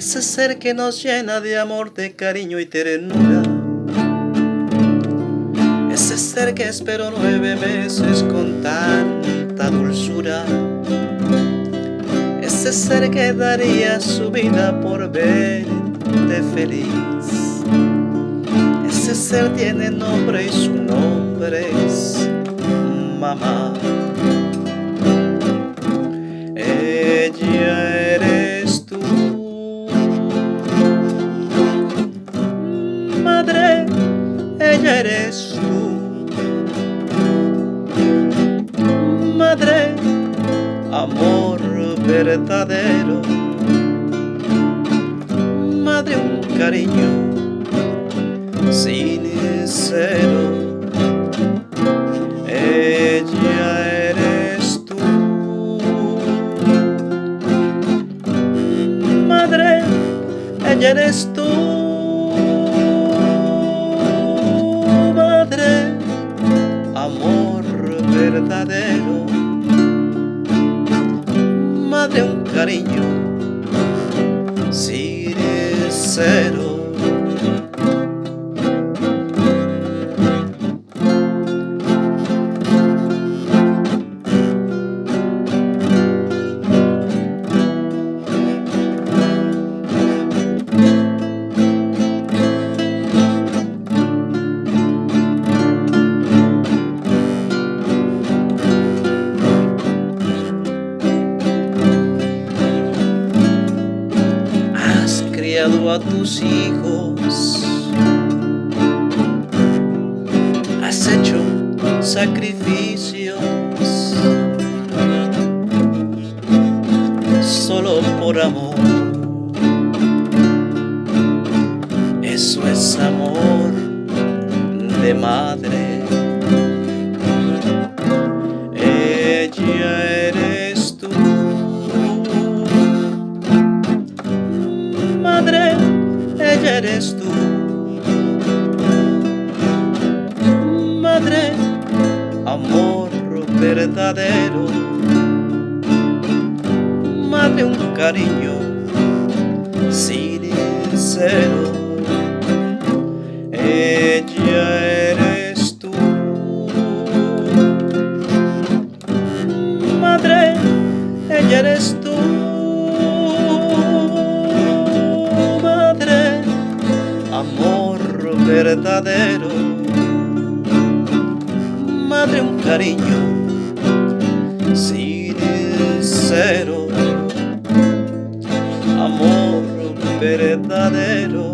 ese ser que nos llena de amor, de cariño y ternura, ese ser que esperó 9 meses con tanta dulzura, ese ser que daría su vida por verte feliz. Ese ser tiene nombre y su nombre es mamá. Ella eres tú, madre, ella eres tú, madre, amor verdadero, madre, un cariño sincero. Ella eres tú, madre, ella eres tú, madre, amor verdadero, madre, un cariño sincero. A tus hijos, has hecho sacrificios solo por amor. Eso es amor de madre. Ella eres tú, madre, ella eres tú, madre, amor verdadero, madre, un cariño sincero. Ella eres tú, madre, ella eres tú, amor verdadero, madre, un cariño sincero, amor verdadero.